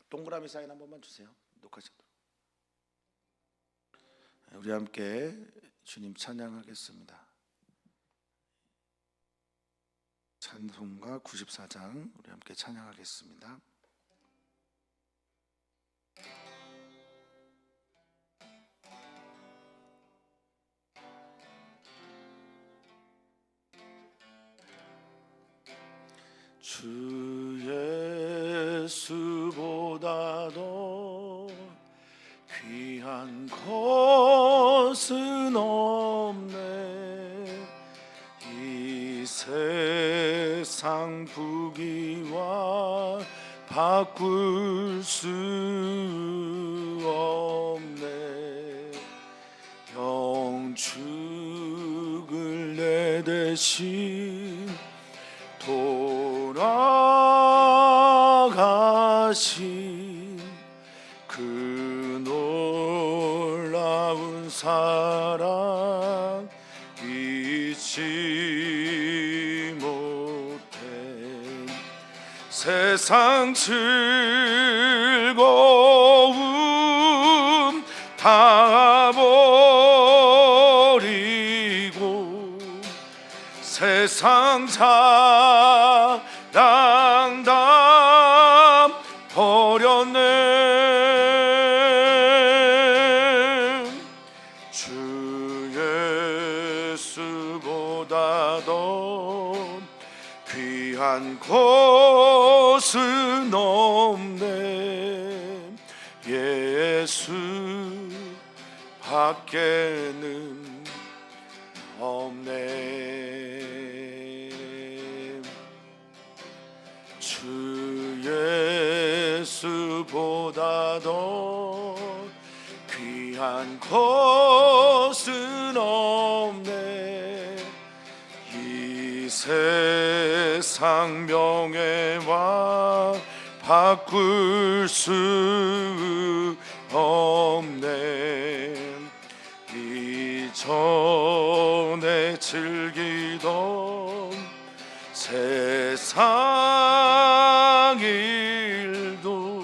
동그라미 사인 한 번만 주세요. 녹화하셨도록. 우리 함께 주님 찬양하겠습니다. 찬송가 94장 우리 함께 찬양하겠습니다. 주 예수보다도 귀한 것은 없네. 이 세상 부귀와 바꿀 수 없네. 영축을 내 대신 돌아가신 그 놀라운 사랑 잊지 못해. 세상 즐거움 다 버리고 세상 자랑 다 버렸네. 주 예수보다도 귀한 것은 없네. 예수 밖에는 없네. 주 예수보다도 귀한 것은 없네. 이 세상 명예와 바꿀 수 없네. 이전에 즐기던 세상 일도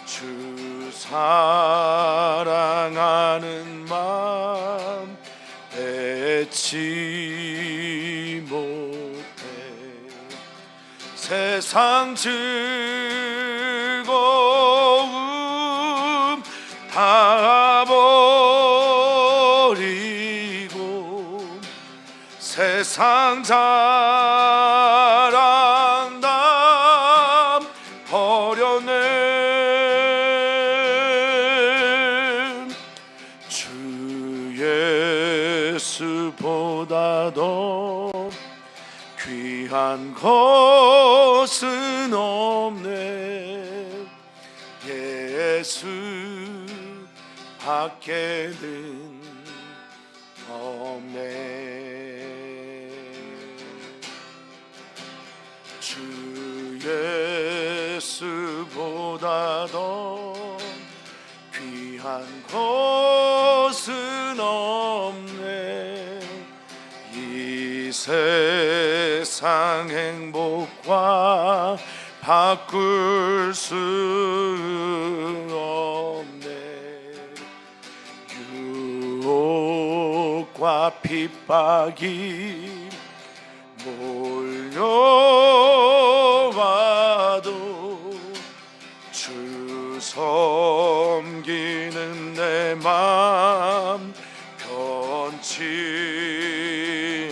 주 사랑하는 마음 맺지 못해. 세상 즐거움 다 버리고 세상 자랑 다 버렸네. 주 예수보다도 귀한 것은 없네. 예수 밖에는 없네. 주 예수보다도 귀한 것은 없네. 이 세상 행복과 바꿀 수 없네. 유혹과 핍박이 몰려와도 주 섬기는 내 맘 변치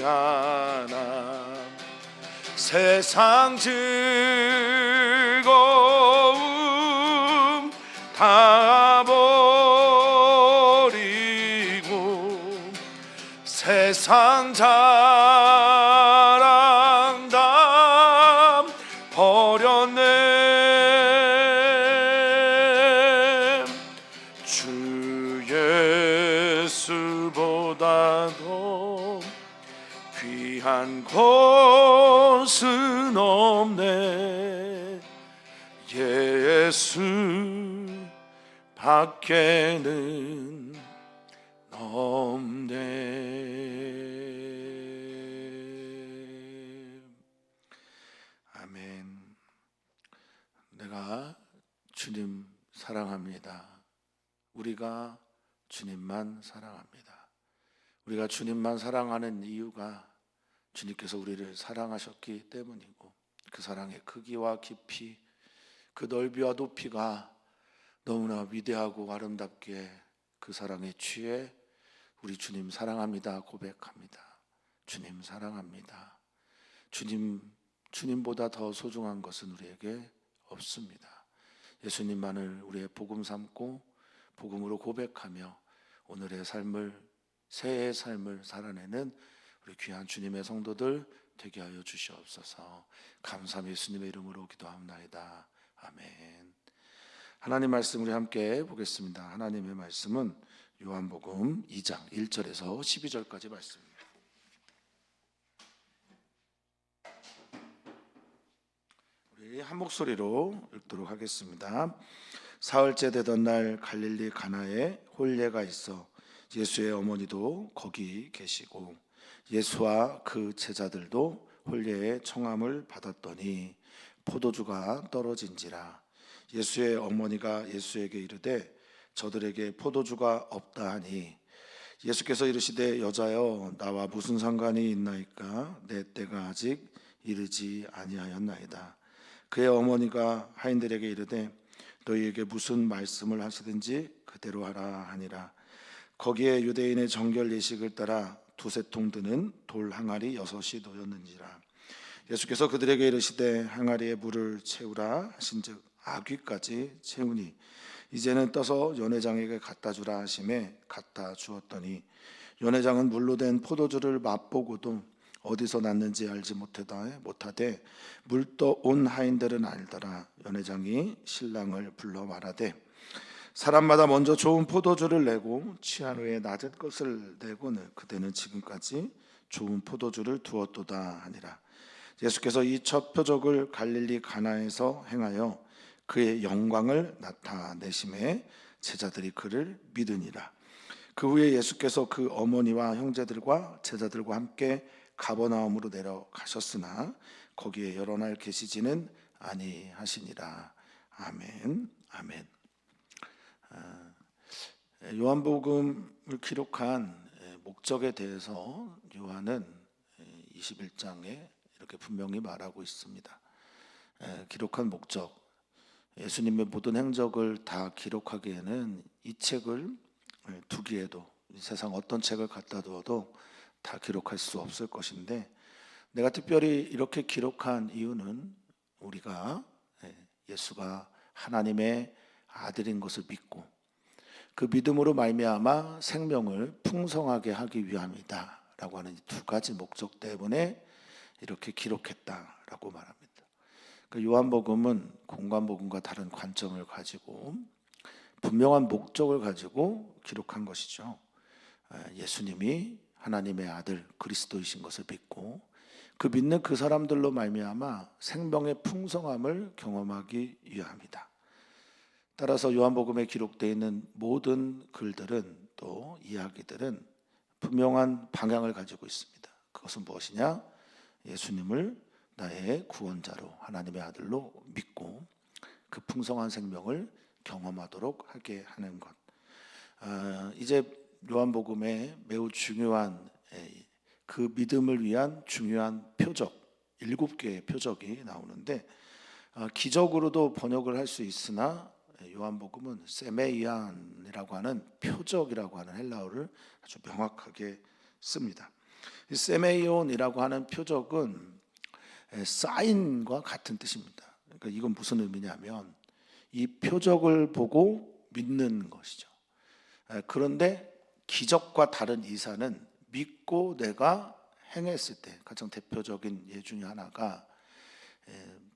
않아. 세상 즐거움 다 버리고 세상 자랑 다 버렸네. 주 예수보다도 귀한 것은 없네. 예수 밖에는 없네. 아멘. 내가 주님 사랑합니다. 우리가 주님만 사랑합니다. 우리가 주님만 사랑하는 이유가 주님께서 우리를 사랑하셨기 때문이고, 그 사랑의 크기와 깊이, 그 넓이와 높이가 너무나 위대하고 아름답게 그 사랑에 취해 우리 주님 사랑합니다 고백합니다. 주님 사랑합니다. 주님보다 더 소중한 것은 우리에게 없습니다. 예수님만을 우리의 복음 삼고 복음으로 고백하며 오늘의 삶을, 새해의 삶을 살아내는 우리 귀한 주님의 성도들 되게 하여 주시옵소서. 감사함 예수님의 이름으로 기도합나이다. 아멘. 하나님 말씀 우리 함께 보겠습니다. 하나님의 말씀은 요한복음 2장 1절에서 12절까지 말씀입니다. 우리 한 목소리로 읽도록 하겠습니다. 사흘째 되던 날 갈릴리 가나에 혼례가 있어 예수의 어머니도 거기 계시고 예수와 그 제자들도 혼례의 청함을 받았더니 포도주가 떨어진지라. 예수의 어머니가 예수에게 이르되 저들에게 포도주가 없다 하니 예수께서 이르시되 여자여 나와 무슨 상관이 있나이까? 내 때가 아직 이르지 아니하였나이다. 그의 어머니가 하인들에게 이르되 너희에게 무슨 말씀을 하시든지 그대로 하라 하니라. 거기에 유대인의 정결 예식을 따라 두세 통 드는 돌 항아리 6이 놓였는지라. 예수께서 그들에게 이르시되 항아리에 물을 채우라 하신즉 아귀까지 채우니 이제는 떠서 연회장에게 갖다 주라 하심에 갖다 주었더니 연회장은 물로 된 포도주를 맛보고도 어디서 났는지 알지 못하되 물떠 온 하인들은 알더라. 연회장이 신랑을 불러 말하되 사람마다 먼저 좋은 포도주를 내고 취한 후에 낮은 것을 내고는 그대는 지금까지 좋은 포도주를 두었도다 하니라. 예수께서 이 첫 표적을 갈릴리 가나에서 행하여 그의 영광을 나타내심에 제자들이 그를 믿으니라. 그 후에 예수께서 그 어머니와 형제들과 제자들과 함께 가버나움으로 내려가셨으나 거기에 여러 날 계시지는 아니하시니라. 아멘. 아멘. 요한복음을 기록한 목적에 대해서 요한은 21장에 이렇게 분명히 말하고 있습니다. 기록한 목적, 예수님의 모든 행적을 다 기록하기에는 이 책을 두기에도, 이 세상 어떤 책을 갖다 두어도 다 기록할 수 없을 것인데, 내가 특별히 이렇게 기록한 이유는 우리가 예수가 하나님의 아들인 것을 믿고 그 믿음으로 말미암아 생명을 풍성하게 하기 위함이다 라고 하는 두 가지 목적 때문에 이렇게 기록했다라고 말합니다. 그 요한복음은 공관복음과 다른 관점을 가지고 분명한 목적을 가지고 기록한 것이죠. 예수님이 하나님의 아들 그리스도이신 것을 믿고 그 믿는 그 사람들로 말미암아 생명의 풍성함을 경험하기 위함이다. 따라서 요한복음에 기록되어 있는 모든 글들은, 또 이야기들은 분명한 방향을 가지고 있습니다. 그것은 무엇이냐? 예수님을 나의 구원자로, 하나님의 아들로 믿고 그 풍성한 생명을 경험하도록 하게 하는 것. 이제 요한복음에 매우 중요한 그 믿음을 위한 중요한 표적, 7개의 표적이 나오는데 기적으로도 번역을 할 수 있으나 요한복음은 세메이안이라고 하는 표적이라고 하는 헬라어를 아주 명확하게 씁니다. 이 세메이온이라고 하는 표적은 사인과 같은 뜻입니다. 그러니까 이건 무슨 의미냐면 이 표적을 보고 믿는 것이죠. 그런데 기적과 다른 이사는 믿고 내가 행했을 때, 가장 대표적인 예 중에 하나가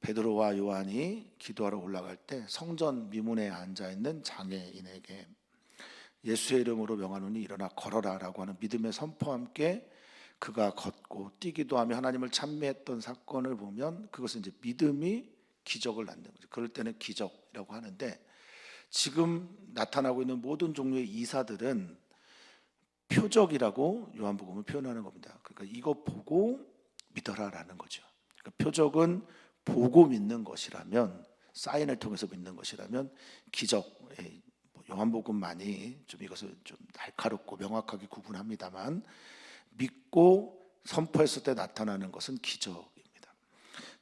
베드로와 요한이 기도하러 올라갈 때 성전 미문에 앉아있는 장애인에게 예수의 이름으로 명하노니 일어나 걸어라 라고 하는 믿음의 선포와 함께 그가 걷고 뛰기도 하며 하나님을 찬미했던 사건을 보면 그것은 이제 믿음이 기적을 낳는 거죠. 그럴 때는 기적이라고 하는데, 지금 나타나고 있는 모든 종류의 이사들은 표적이라고 요한복음을 표현하는 겁니다. 그러니까 이거 보고 믿어라라는 거죠. 그러니까 표적은 보고 믿는 것이라면 사인을 통해서 믿는 것이라면 기적, 요한복음만이 좀 이것을 좀 날카롭고 명확하게 구분합니다만 믿고 선포했을 때 나타나는 것은 기적입니다.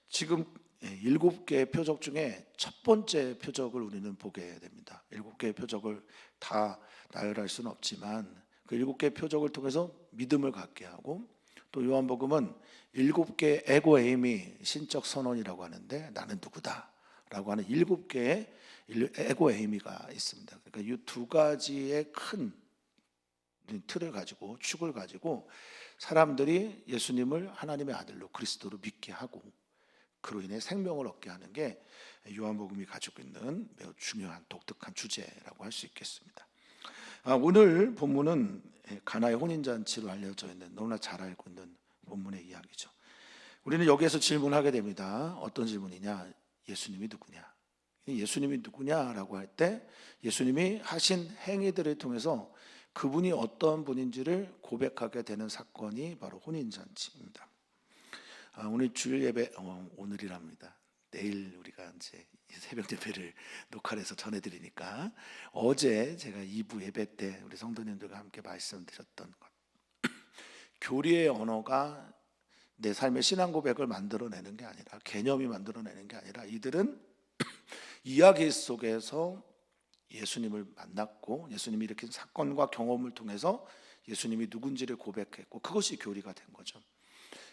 지금 7개의 표적 중에 첫 번째 표적을 우리는 보게 됩니다. 7개의 표적을 다 나열할 수는 없지만 그 7개의 표적을 통해서 믿음을 갖게 하고, 또 요한복음은 7개의 에고에이미 신적 선언이라고 하는데 나는 누구다 라고 하는 7개의 에고에이미가 있습니다. 그러니까 이 두 가지의 큰 틀을 가지고, 축을 가지고 사람들이 예수님을 하나님의 아들로 그리스도로 믿게 하고 그로 인해 생명을 얻게 하는 게 요한복음이 가지고 있는 매우 중요한 독특한 주제라고 할 수 있겠습니다. 오늘 본문은 가나의 혼인잔치로 알려져 있는, 너무나 잘 알고 있는 본문의 이야기죠. 우리는 여기에서 질문하게 됩니다. 어떤 질문이냐? 예수님이 누구냐? 예수님이 누구냐라고 할 때 예수님이 하신 행위들을 통해서 그분이 어떤 분인지를 고백하게 되는 사건이 바로 혼인잔치입니다. 오늘 주일 예배, 오늘이랍니다. 내일 우리가 이제 새벽 예배를 녹화를 해서 전해드리니까, 어제 제가 2부 예배 때 우리 성도님들과 함께 말씀드렸던 것, 교리의 언어가 내 삶의 신앙 고백을 만들어내는 게 아니라, 개념이 만들어내는 게 아니라, 이들은 이야기 속에서 예수님을 만났고 예수님이 일으킨 사건과 경험을 통해서 예수님이 누군지를 고백했고, 그것이 교리가 된 거죠.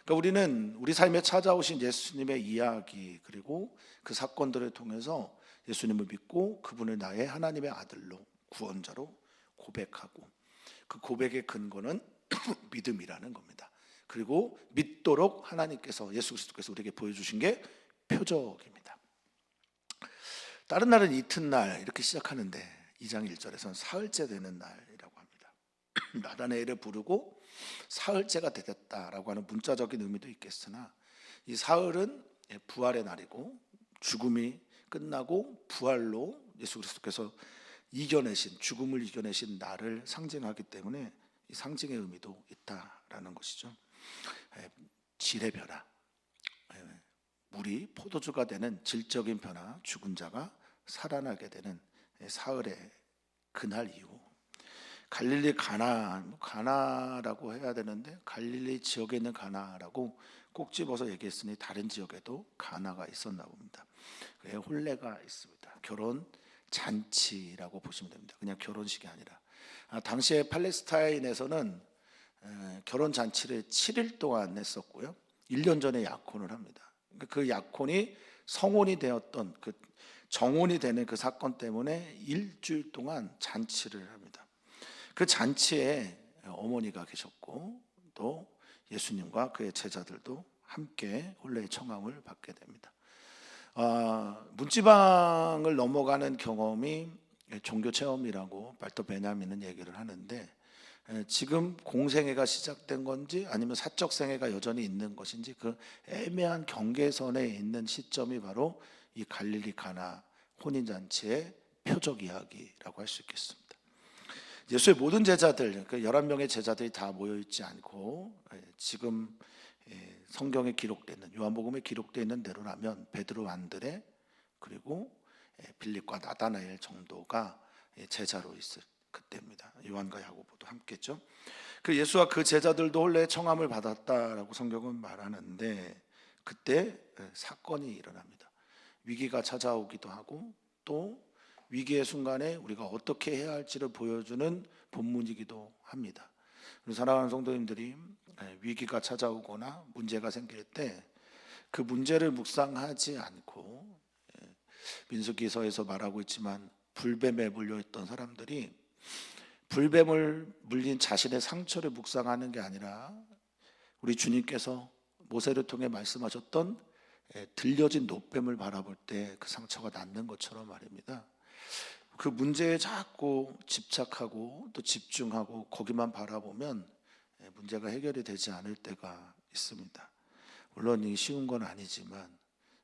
그러니까 우리는 우리 삶에 찾아오신 예수님의 이야기, 그리고 그 사건들을 통해서 예수님을 믿고 그분을 나의 하나님의 아들로, 구원자로 고백하고, 그 고백의 근거는 믿음이라는 겁니다. 그리고 믿도록 하나님께서, 예수 그리스도께서 우리에게 보여주신 게 표적입니다. 다른 날은 이튿날 이렇게 시작하는데 2장 1절에서는 사흘째 되는 날이라고 합니다. 나다나엘을 부르고 사흘째가 되었다라고 하는 문자적인 의미도 있겠으나, 이 사흘은 부활의 날이고 죽음이 끝나고 부활로 예수 그리스도께서 이겨내신, 죽음을 이겨내신 날을 상징하기 때문에 이 상징의 의미도 있다라는 것이죠. 질의 변화, 물이 포도주가 되는 질적인 변화, 죽은 자가 살아나게 되는 사흘의 그날 이후, 갈릴리 가나라고 해야 되는데 갈릴리 지역에 있는 가나라고 꼭 집어서 얘기했으니 다른 지역에도 가나가 있었나 봅니다. 혼례가 있습니다. 결혼 잔치라고 보시면 됩니다. 그냥 결혼식이 아니라, 당시에 팔레스타인에서는 결혼 잔치를 7일 동안 했었고요, 1년 전에 약혼을 합니다. 그 약혼이 성혼이 되었던, 그 정혼이 되는 그 사건 때문에 일주일 동안 잔치를 합니다. 그 잔치에 어머니가 계셨고 또 예수님과 그의 제자들도 함께 혼례의 청함을 받게 됩니다. 문지방을 넘어가는 경험이 종교 체험이라고 발터 베냐민은 얘기를 하는데, 지금 공생애가 시작된 건지 아니면 사적 생애가 여전히 있는 것인지 그 애매한 경계선에 있는 시점이 바로 이 갈릴리 가나 혼인잔치의 표적 이야기라고 할 수 있겠습니다. 예수의 모든 제자들, 그 11명의 제자들이 다 모여있지 않고 지금 성경에 기록되어 있는, 요한복음에 기록되어 있는 대로라면 베드로, 안드레, 그리고 빌립과 나다나엘 정도가 제자로 있을 그때입니다. 요한과 야고보도 함께죠. 그 예수와 그 제자들도 혼례 청함을 받았다라고 성경은 말하는데, 그때 사건이 일어납니다. 위기가 찾아오기도 하고 또 위기의 순간에 우리가 어떻게 해야 할지를 보여주는 본문이기도 합니다. 사랑하는 성도님들이 위기가 찾아오거나 문제가 생길 때 그 문제를 묵상하지 않고, 민수기서에서 말하고 있지만 불뱀에 물려있던 사람들이 불뱀을 물린 자신의 상처를 묵상하는 게 아니라 우리 주님께서 모세를 통해 말씀하셨던 들려진 노뱀을 바라볼 때 그 상처가 낫는 것처럼 말입니다. 그 문제에 자꾸 집착하고 또 집중하고 거기만 바라보면 문제가 해결이 되지 않을 때가 있습니다. 물론 이 쉬운 건 아니지만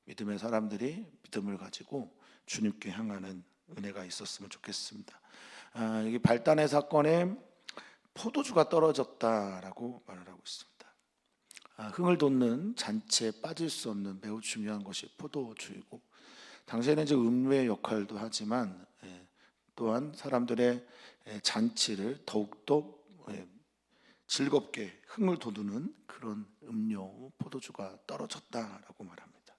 믿음의 사람들이 믿음을 가지고 주님께 향하는 은혜가 있었으면 좋겠습니다. 여기 발단의 사건에 포도주가 떨어졌다라고 말을 하고 있습니다. 흥을 돋는 잔치에 빠질 수 없는 매우 중요한 것이 포도주이고, 당시에는 이제 음료의 역할도 하지만 또한 사람들의 잔치를 더욱더 즐겁게 흥을 돋우는 그런 음료, 포도주가 떨어졌다라고 말합니다.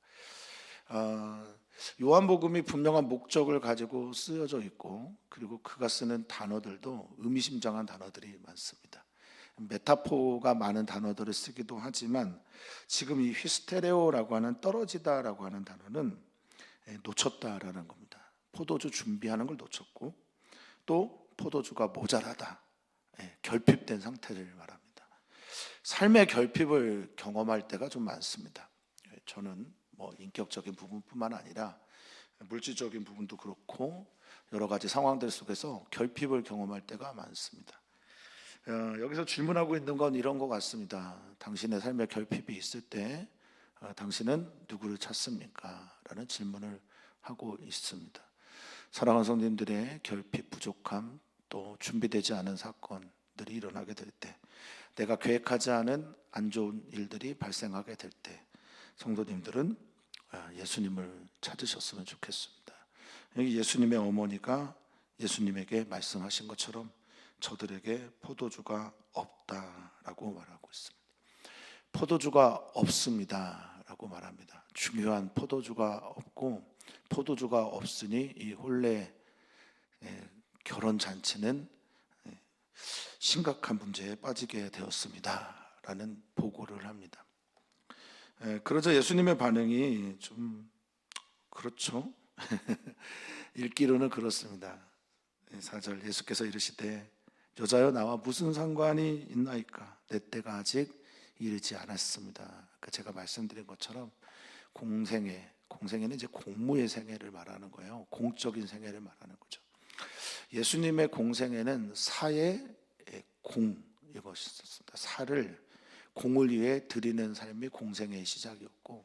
요한복음이 분명한 목적을 가지고 쓰여져 있고, 그리고 그가 쓰는 단어들도 의미심장한 단어들이 많습니다. 메타포가 많은 단어들을 쓰기도 하지만, 지금 이 휘스테레오라고 하는 떨어지다라고 하는 단어는 놓쳤다라는 겁니다. 포도주 준비하는 걸 놓쳤고, 또 포도주가 모자라다, 결핍된 상태를 말합니다. 삶의 결핍을 경험할 때가 좀 많습니다. 저는 뭐 인격적인 부분뿐만 아니라 물질적인 부분도 그렇고 여러 가지 상황들 속에서 결핍을 경험할 때가 많습니다. 여기서 질문하고 있는 건 이런 것 같습니다. 당신의 삶에 결핍이 있을 때 당신은 누구를 찾습니까? 라는 질문을 하고 있습니다. 사랑하는 성도님들의 결핍, 부족함, 또 준비되지 않은 사건들이 일어나게 될 때, 내가 계획하지 않은 안 좋은 일들이 발생하게 될 때, 성도님들은 예수님을 찾으셨으면 좋겠습니다. 여기 예수님의 어머니가 예수님에게 말씀하신 것처럼 저들에게 포도주가 없다라고 말하고 있습니다. 포도주가 없습니다 라고 말합니다. 중요한 포도주가 없고, 포도주가 없으니 이 혼례 결혼 잔치는 심각한 문제에 빠지게 되었습니다 라는 보고를 합니다. 그러자 예수님의 반응이 좀 그렇죠. 읽기로는 그렇습니다. 4절, 예수께서 이르시되 여자여 나와 무슨 상관이 있나이까? 내 때가 아직 이르지 않았습니다. 제가 말씀드린 것처럼 공생애는 이제 공무의 생애를 말하는 거예요. 공적인 생애를 말하는 거죠. 예수님의 공생애는 사의 공, 이것이 있었습니다. 사를 공을 위해 드리는 삶이 공생애의 시작이었고,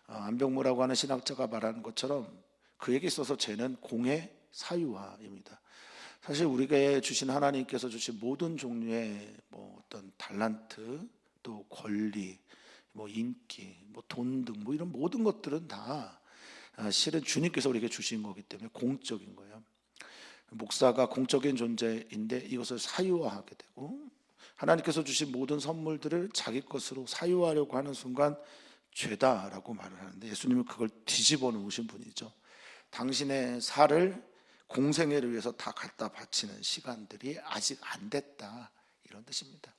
안병무라고 하는 신학자가 말하는 것처럼 그에게 있어서 죄는 공의 사유화입니다. 사실 우리에게 주신 하나님께서 주신 모든 종류의 어떤 달란트, 또 권리, 인기, 돈 등 이런 모든 것들은 다 실은 주님께서 우리에게 주신 거기 때문에 공적인 거예요. 목사가 공적인 존재인데 이것을 사유화하게 되고, 하나님께서 주신 모든 선물들을 자기 것으로 사유하려고 하는 순간 죄다라고 말을 하는데, 예수님은 그걸 뒤집어 놓으신 분이죠. 당신의 살을 공생애를 위해서 다 갖다 바치는 시간들이 아직 안 됐다, 이런 뜻입니다.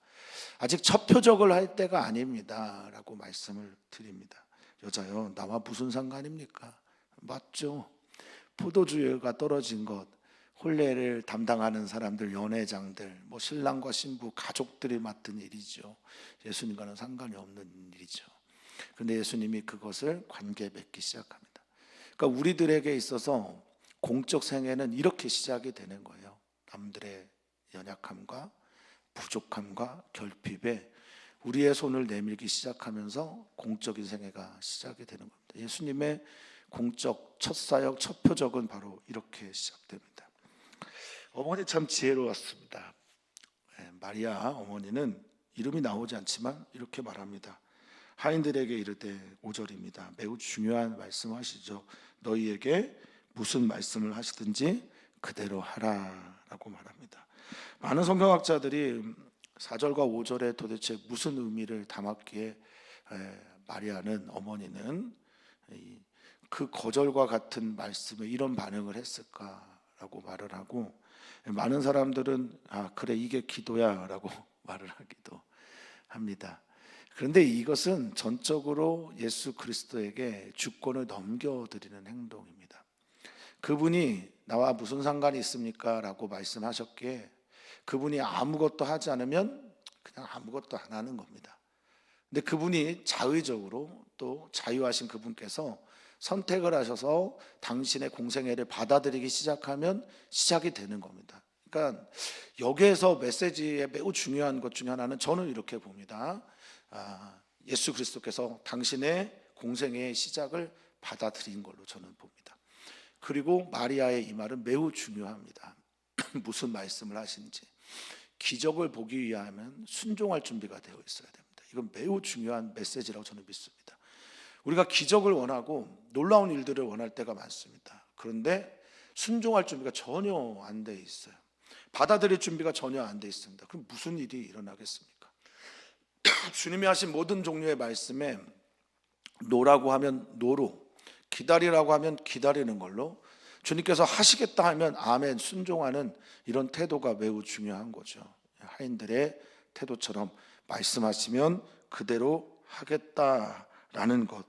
아직 첫 표적을 할 때가 아닙니다 라고 말씀을 드립니다. 여자여 나와 무슨 상관입니까? 맞죠. 포도주가 떨어진 것, 혼례를 담당하는 사람들, 연회장들, 신랑과 신부, 가족들이 맡은 일이죠. 예수님과는 상관이 없는 일이죠. 그런데 예수님이 그것을 관계 맺기 시작합니다. 그러니까 우리들에게 있어서 공적 생애는 이렇게 시작이 되는 거예요. 남들의 연약함과 부족함과 결핍에 우리의 손을 내밀기 시작하면서 공적인 생애가 시작이 되는 겁니다. 예수님의 공적 첫 사역, 첫 표적은 바로 이렇게 시작됩니다. 어머니 참 지혜로웠습니다. 마리아 어머니는 이름이 나오지 않지만 이렇게 말합니다. 하인들에게 이르되, 5절입니다. 매우 중요한 말씀하시죠. 너희에게 무슨 말씀을 하시든지 그대로 하라 라고 말합니다. 많은 성경학자들이 4절과 5절에 도대체 무슨 의미를 담았기에 마리아는, 어머니는 그 거절과 같은 말씀에 이런 반응을 했을까라고 말을 하고, 많은 사람들은 그래 이게 기도야 라고 말을 하기도 합니다. 그런데 이것은 전적으로 예수 그리스도에게 주권을 넘겨드리는 행동입니다. 그분이 나와 무슨 상관이 있습니까? 라고 말씀하셨기에 그분이 아무것도 하지 않으면 그냥 아무것도 안 하는 겁니다. 근데 그분이 자의적으로, 또 자유하신 그분께서 선택을 하셔서 당신의 공생애를 받아들이기 시작하면 시작이 되는 겁니다. 그러니까 여기에서 메시지의 매우 중요한 것 중에 하나는 저는 이렇게 봅니다. 예수 그리스도께서 당신의 공생애의 시작을 받아들인 걸로 저는 봅니다. 그리고 마리아의 이 말은 매우 중요합니다. 무슨 말씀을 하신지, 기적을 보기 위하면 순종할 준비가 되어 있어야 됩니다. 이건 매우 중요한 메시지라고 저는 믿습니다. 우리가 기적을 원하고 놀라운 일들을 원할 때가 많습니다. 그런데 순종할 준비가 전혀 안 돼 있어요. 받아들일 준비가 전혀 안 돼 있습니다. 그럼 무슨 일이 일어나겠습니까? 주님이 하신 모든 종류의 말씀에 노라고 하면 노로, 기다리라고 하면 기다리는 걸로, 주님께서 하시겠다 하면 아멘 순종하는 이런 태도가 매우 중요한 거죠. 하인들의 태도처럼 말씀하시면 그대로 하겠다라는 것,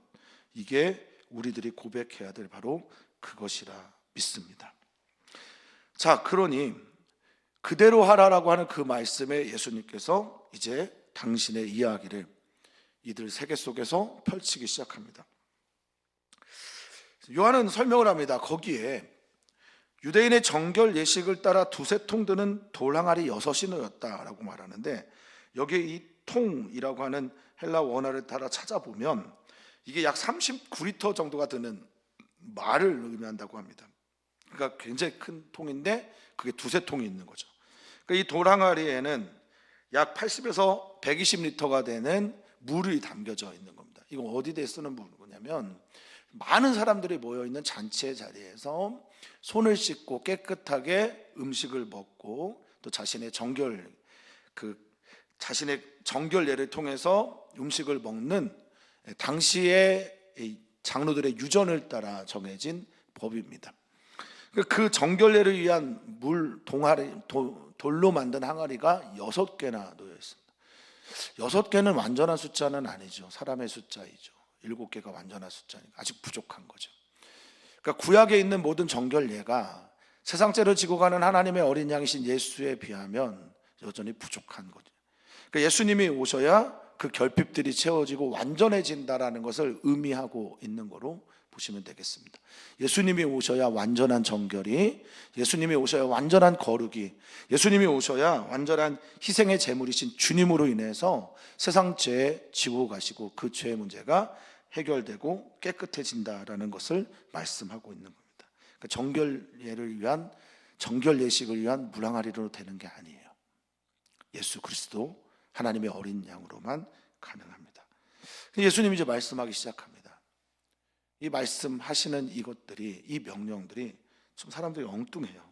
이게 우리들이 고백해야 될 바로 그것이라 믿습니다. 자, 그러니 그대로 하라라고 하는 그 말씀에 예수님께서 이제 당신의 이야기를 이들 세계 속에서 펼치기 시작합니다. 요한은 설명을 합니다. 거기에 유대인의 정결 예식을 따라 두세 통 드는 돌항아리 6이 놓였다라고 말하는데, 여기에 이 통이라고 하는 헬라 원어를 따라 찾아보면 이게 약 39리터 정도가 드는 말을 의미한다고 합니다. 그러니까 굉장히 큰 통인데 그게 두세 통이 있는 거죠. 그러니까 이 돌항아리에는 약 80에서 120리터가 되는 물이 담겨져 있는 겁니다. 이거 어디에 쓰는 물이냐면 많은 사람들이 모여있는 잔치의 자리에서 손을 씻고 깨끗하게 음식을 먹고 또 자신의 정결례를 통해서 음식을 먹는 당시의 장로들의 유전을 따라 정해진 법입니다. 그 정결례를 위한 돌로 만든 항아리가 6개나 놓여 있습니다. 6개는 완전한 숫자는 아니죠. 사람의 숫자이죠. 7개가 완전한 숫자니까 아직 부족한 거죠. 그러니까 구약에 있는 모든 정결례가 세상 죄를 지고 가는 하나님의 어린 양이신 예수에 비하면 여전히 부족한 거죠. 그러니까 예수님이 오셔야 그 결핍들이 채워지고 완전해진다라는 것을 의미하고 있는 거로 보시면 되겠습니다. 예수님이 오셔야 완전한 정결이, 예수님이 오셔야 완전한 거룩이, 예수님이 오셔야 완전한 희생의 제물이신 주님으로 인해서 세상 죄 지고 가시고 그 죄의 문제가 해결되고 깨끗해진다라는 것을 말씀하고 있는 겁니다. 그러니까 정결 예식을 위한 물항아리로 되는 게 아니에요. 예수 그리스도 하나님의 어린 양으로만 가능합니다. 예수님이 이제 말씀하기 시작합니다. 이 말씀하시는 이것들이, 이 명령들이 좀 사람들이 엉뚱해요.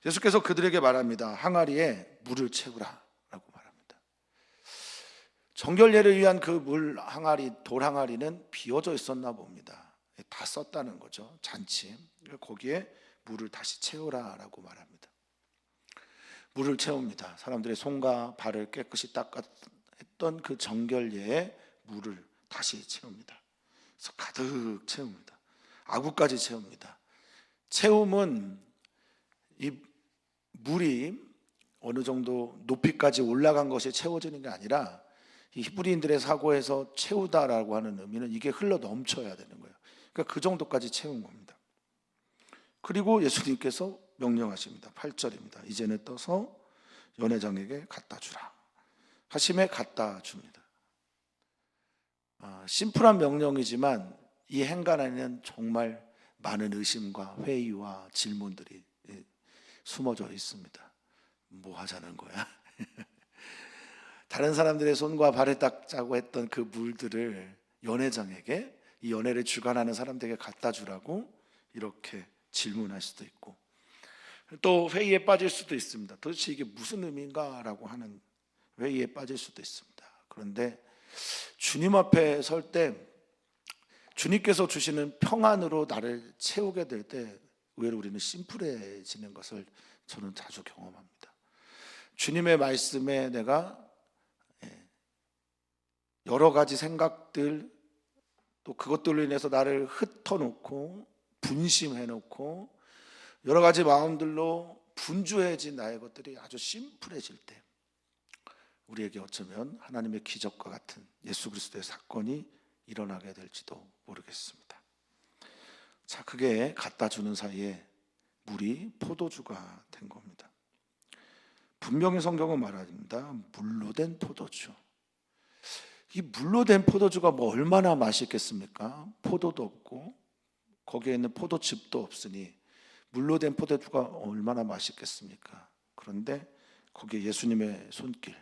예수께서 그들에게 말합니다. 항아리에 물을 채우라 라고 말합니다. 정결례를 위한 그 물 항아리, 돌 항아리는 비어져 있었나 봅니다. 다 썼다는 거죠. 잔치. 거기에 물을 다시 채우라 라고 말합니다. 물을 채웁니다. 사람들의 손과 발을 깨끗이 닦았던 그 정결례에 물을 다시 채웁니다. 그래서 가득 채웁니다. 아구까지 채웁니다. 채움은 이 물이 어느 정도 높이까지 올라간 것이 채워지는 게 아니라 이 히브리인들의 사고에서 채우다라고 하는 의미는 이게 흘러 넘쳐야 되는 거예요. 그러니까 그 정도까지 채운 겁니다. 그리고 예수님께서 명령하십니다. 8절입니다. 이제는 떠서 연회장에게 갖다 주라 하심에 갖다 줍니다. 심플한 명령이지만 이 행간 안에는 정말 많은 의심과 회의와 질문들이 숨어져 있습니다. 뭐 하자는 거야? 다른 사람들의 손과 발을 닦자고 했던 그 물들을 연회장에게, 이 연회를 주관하는 사람들에게 갖다 주라고 이렇게 질문할 수도 있고, 또 회의에 빠질 수도 있습니다. 도대체 이게 무슨 의미인가 라고 하는 회의에 빠질 수도 있습니다. 그런데 주님 앞에 설 때 주님께서 주시는 평안으로 나를 채우게 될 때 의외로 우리는 심플해지는 것을 저는 자주 경험합니다. 주님의 말씀에 내가 여러 가지 생각들, 또 그것들로 인해서 나를 흩어놓고 분심해놓고 여러 가지 마음들로 분주해진 나의 것들이 아주 심플해질 때 우리에게 어쩌면 하나님의 기적과 같은 예수 그리스도의 사건이 일어나게 될지도 모르겠습니다. 자, 그게 갖다 주는 사이에 물이 포도주가 된 겁니다. 분명히 성경은 말합니다. 물로 된 포도주. 이 물로 된 포도주가 뭐 얼마나 맛있겠습니까? 포도도 없고 거기에 있는 포도즙도 없으니 물로 된 포도주가 얼마나 맛있겠습니까? 그런데 거기에 예수님의 손길,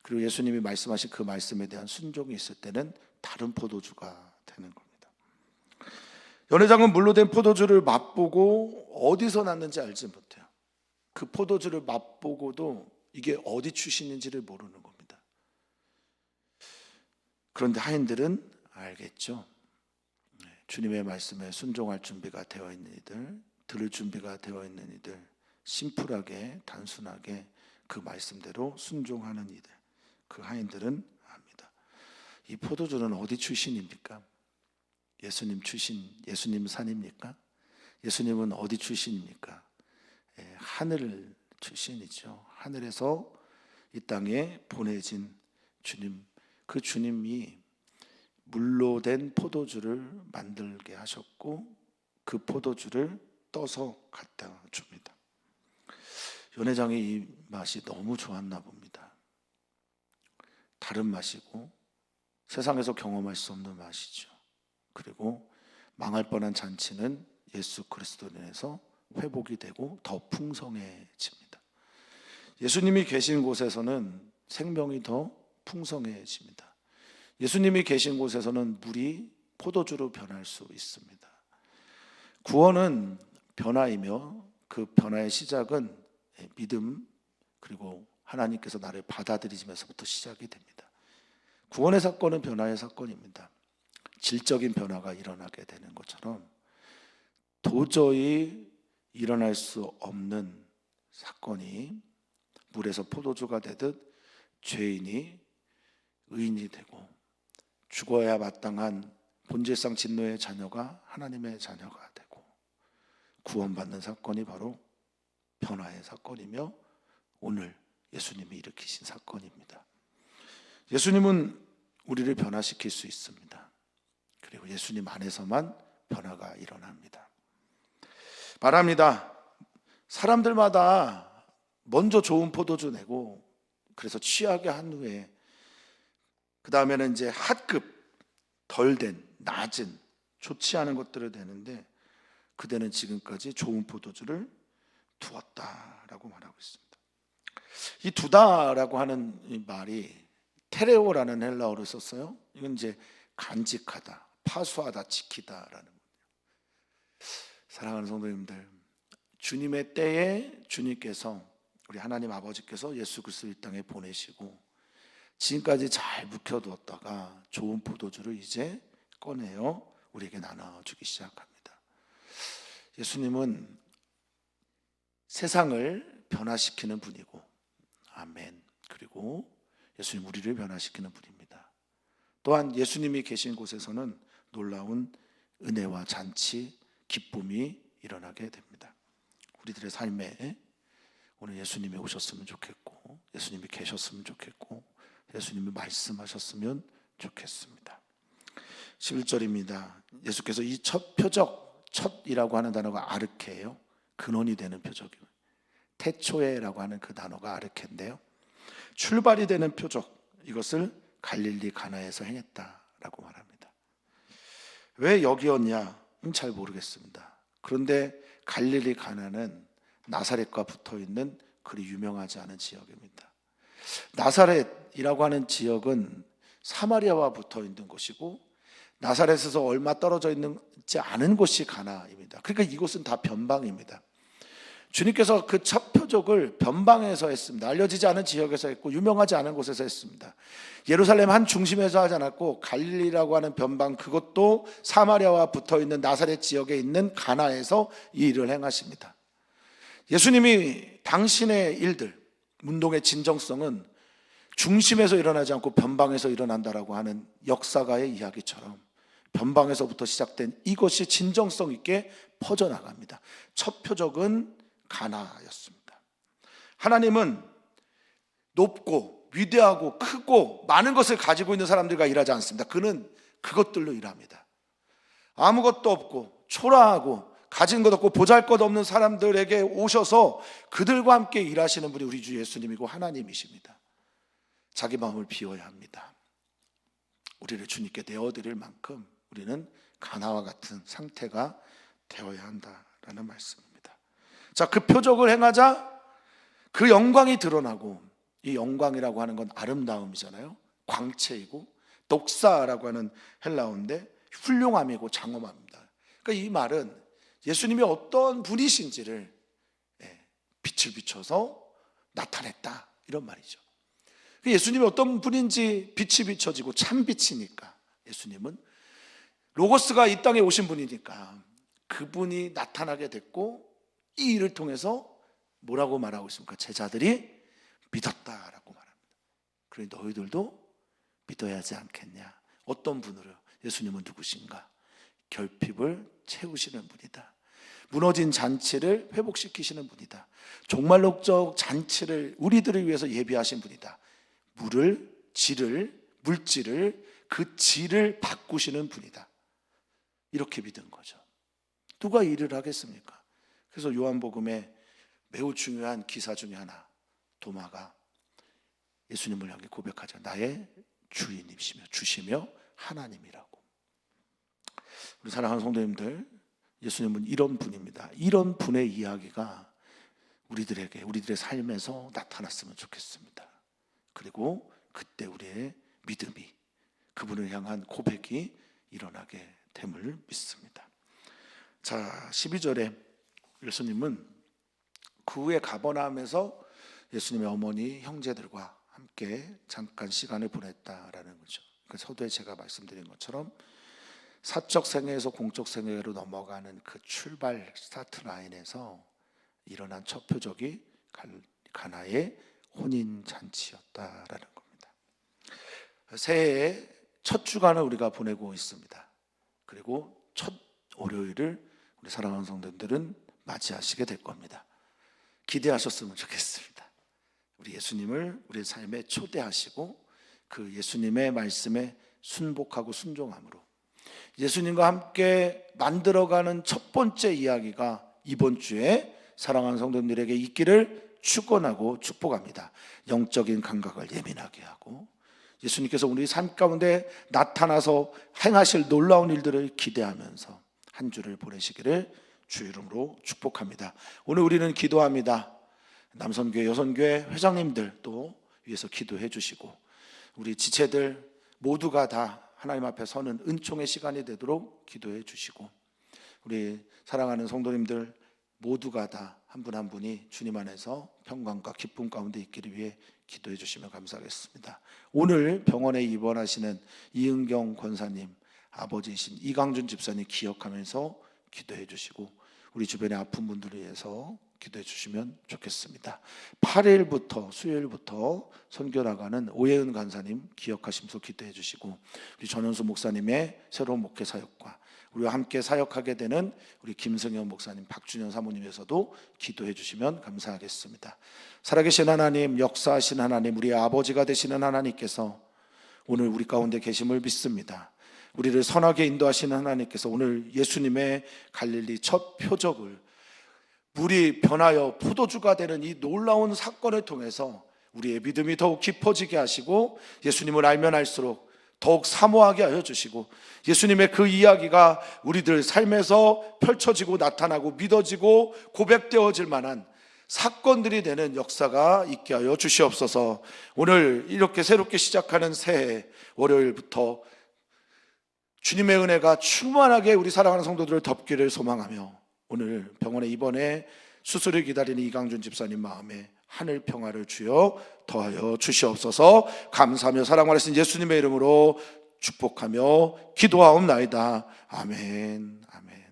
그리고 예수님이 말씀하신 그 말씀에 대한 순종이 있을 때는 다른 포도주가 되는 겁니다. 연회장은 물로 된 포도주를 맛보고 어디서 났는지 알지 못해요. 그 포도주를 맛보고도 이게 어디 출신인지를 모르는 겁니다. 그런데 하인들은 알겠죠. 주님의 말씀에 순종할 준비가 되어 있는 이들, 들을 준비가 되어 있는 이들, 심플하게 단순하게 그 말씀대로 순종하는 이들, 그 하인들은 압니다. 이 포도주는 어디 출신입니까? 예수님 출신, 예수님 산입니까? 예수님은 어디 출신입니까? 하늘 출신이죠. 하늘에서 이 땅에 보내진 주님, 그 주님이 물로 된 포도주를 만들게 하셨고 그 포도주를 떠서 갖다 줍니다. 연회장이 이 맛이 너무 좋았나 봅니다. 다른 맛이고 세상에서 경험할 수 없는 맛이죠. 그리고 망할 뻔한 잔치는 예수 그리스도로 인해서 회복이 되고 더 풍성해집니다. 예수님이 계신 곳에서는 생명이 더 풍성해집니다. 예수님이 계신 곳에서는 물이 포도주로 변할 수 있습니다. 구원은 변화이며 그 변화의 시작은 믿음, 그리고 하나님께서 나를 받아들이시면서부터 시작이 됩니다. 구원의 사건은 변화의 사건입니다. 질적인 변화가 일어나게 되는 것처럼 도저히 일어날 수 없는 사건이 물에서 포도주가 되듯 죄인이 의인이 되고 죽어야 마땅한 본질상 진노의 자녀가 하나님의 자녀가 되고 구원받는 사건이 바로 변화의 사건이며 오늘 예수님이 일으키신 사건입니다. 예수님은 우리를 변화시킬 수 있습니다. 그리고 예수님 안에서만 변화가 일어납니다. 말합니다. 사람들마다 먼저 좋은 포도주 내고 그래서 취하게 한 후에 그 다음에는 이제 핫급, 덜 된, 낮은, 좋지 않은 것들을 내는데 그대는 지금까지 좋은 포도주를 두었다라고 말하고 있습니다. 이 두다라고 하는 이 말이 테레오라는 헬라어를 썼어요. 이건 이제 간직하다, 파수하다, 지키다라는 거예요. 사랑하는 성도님들, 주님의 때에 주님께서 우리 하나님 아버지께서 예수 그리스도를 이 땅에 보내시고 지금까지 잘 묵혀두었다가 좋은 포도주를 이제 꺼내어 우리에게 나눠주기 시작합니다. 예수님은 세상을 변화시키는 분이고, 아멘. 그리고 예수님 우리를 변화시키는 분입니다. 또한 예수님이 계신 곳에서는 놀라운 은혜와 잔치, 기쁨이 일어나게 됩니다. 우리들의 삶에 오늘 예수님이 오셨으면 좋겠고, 예수님이 계셨으면 좋겠고, 예수님이 말씀하셨으면 좋겠습니다. 11절입니다. 예수께서 이 첫 표적, 첫이라고 하는 단어가 아르케예요. 근원이 되는 표적이에요. 태초에라고 하는 그 단어가 아르케인데요, 출발이 되는 표적, 이것을 갈릴리 가나에서 행했다라고 말합니다. 왜 여기였냐? 잘 모르겠습니다. 그런데 갈릴리 가나는 나사렛과 붙어있는 그리 유명하지 않은 지역입니다. 나사렛이라고 하는 지역은 사마리아와 붙어있는 곳이고 나사렛에서 얼마 떨어져 있지 않은 곳이 가나입니다. 그러니까 이곳은 다 변방입니다. 주님께서 그 첫 표적을 변방에서 했습니다. 알려지지 않은 지역에서 했고 유명하지 않은 곳에서 했습니다. 예루살렘 한 중심에서 하지 않았고 갈릴리라고 하는 변방, 그것도 사마리아와 붙어있는 나사렛 지역에 있는 가나에서 이 일을 행하십니다. 예수님이 당신의 일들, 운동의 진정성은 중심에서 일어나지 않고 변방에서 일어난다라고 하는 역사가의 이야기처럼 변방에서부터 시작된 이것이 진정성 있게 퍼져나갑니다. 첫 표적은 가나였습니다. 하나님은 높고 위대하고 크고 많은 것을 가지고 있는 사람들과 일하지 않습니다. 그는 그것들로 일합니다. 아무것도 없고 초라하고 가진 것 없고 보잘것없는 사람들에게 오셔서 그들과 함께 일하시는 분이 우리 주 예수님이고 하나님이십니다. 자기 마음을 비워야 합니다. 우리를 주님께 내어드릴 만큼 우리는 가나와 같은 상태가 되어야 한다라는 말씀입니다. 자, 그 표적을 행하자 그 영광이 드러나고, 이 영광이라고 하는 건 아름다움이잖아요. 광채이고, 독사라고 하는 헬라어인데 훌륭함이고 장엄합니다. 그러니까 이 말은 예수님이 어떤 분이신지를 빛을 비춰서 나타냈다, 이런 말이죠. 예수님이 어떤 분인지 빛이 비춰지고 참 빛이니까, 예수님은 로고스가 이 땅에 오신 분이니까 그분이 나타나게 됐고, 이 일을 통해서 뭐라고 말하고 있습니까? 제자들이 믿었다라고 말합니다. 그러니 너희들도 믿어야 하지 않겠냐. 어떤 분으로? 예수님은 누구신가? 결핍을 채우시는 분이다. 무너진 잔치를 회복시키시는 분이다. 종말론적 잔치를 우리들을 위해서 예비하신 분이다. 물질을 그 질을 바꾸시는 분이다. 이렇게 믿은 거죠. 누가 일을 하겠습니까? 그래서 요한복음에 매우 중요한 기사 중에 하나, 도마가 예수님을 향해 고백하죠. 나의 주인이시며 주시며 하나님이라고. 우리 사랑하는 성도님들, 예수님은 이런 분입니다. 이런 분의 이야기가 우리들의 삶에서 나타났으면 좋겠습니다. 그리고 그때 우리의 믿음이, 그분을 향한 고백이 일어나게 됨을 믿습니다. 자, 12절에 예수님은 그 후에 가버나움에서 예수님의 어머니, 형제들과 함께 잠깐 시간을 보냈다라는 거죠. 그 서두에 제가 말씀드린 것처럼 사적 생애에서 공적 생애로 넘어가는 그 출발 스타트 라인에서 일어난 첫 표적이 가나의 혼인 잔치였다라는 겁니다. 새해의 첫 주간을 우리가 보내고 있습니다. 그리고 첫 월요일을 우리 사랑하는 성도들은 맞이하시게 될 겁니다. 기대하셨으면 좋겠습니다. 우리 예수님을 우리 삶에 초대하시고 그 예수님의 말씀에 순복하고 순종함으로 예수님과 함께 만들어가는 첫 번째 이야기가 이번 주에 사랑하는 성도님들에게 있기를 축원하고 축복합니다. 영적인 감각을 예민하게 하고 예수님께서 우리 삶 가운데 나타나서 행하실 놀라운 일들을 기대하면서 한 주를 보내시기를 주 이름으로 축복합니다. 오늘 우리는 기도합니다. 남선교회, 여선교회 회장님들 또 위해서 기도해 주시고 우리 지체들 모두가 다 하나님 앞에 서는 은총의 시간이 되도록 기도해 주시고 우리 사랑하는 성도님들 모두가 다 한 분 한 분이 주님 안에서 평강과 기쁨 가운데 있기를 위해 기도해 주시면 감사하겠습니다. 오늘 병원에 입원하시는 이은경 권사님, 아버지이신 이강준 집사님 기억하면서 기도해 주시고 우리 주변에 아픈 분들을 위해서 기도해 주시면 좋겠습니다. 8일부터 수요일부터 선교 나가는 오예은 간사님 기억하시면서 기도해 주시고 우리 전현수 목사님의 새로운 목회 사역과 우리와 함께 사역하게 되는 우리 김승현 목사님, 박준현 사모님에서도 기도해 주시면 감사하겠습니다. 살아계신 하나님, 역사하신 하나님, 우리 아버지가 되시는 하나님께서 오늘 우리 가운데 계심을 믿습니다. 우리를 선하게 인도하시는 하나님께서 오늘 예수님의 갈릴리 첫 표적을 물이 변하여 포도주가 되는 이 놀라운 사건을 통해서 우리의 믿음이 더욱 깊어지게 하시고 예수님을 알면 알수록 더욱 사모하게 하여 주시고 예수님의 그 이야기가 우리들 삶에서 펼쳐지고 나타나고 믿어지고 고백되어질 만한 사건들이 되는 역사가 있게 하여 주시옵소서. 오늘 이렇게 새롭게 시작하는 새해 월요일부터 주님의 은혜가 충만하게 우리 사랑하는 성도들을 덮기를 소망하며 오늘 병원에 입원해 수술을 기다리는 이강준 집사님 마음에 하늘 평화를 주여 더하여 주시옵소서. 감사하며 사랑하신 예수님의 이름으로 축복하며 기도하옵나이다. 아멘. 아멘.